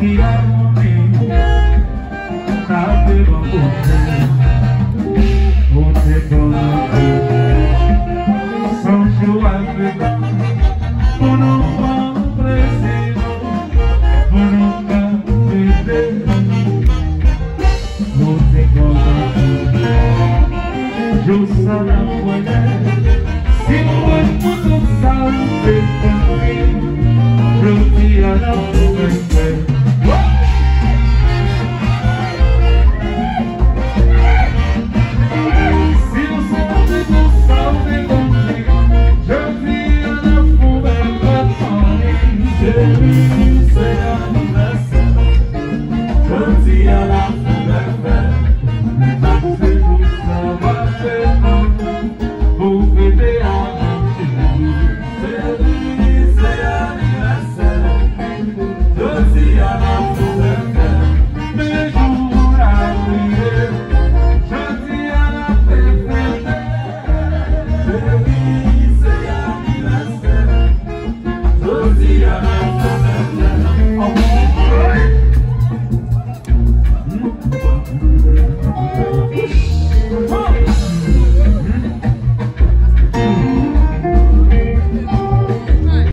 qui a monté, t'as fait bon côté, on t'est bon sans jour avec mon enfant président, mon enfant bébé, on t'est bon je sens la monnaie, si moi tout ça fait tomber, je dis à la fête. Si on sent tout ça fait tomber, je dis à la fête. Chérie, c'est l'anniversaire, je dis à la fête. Oh,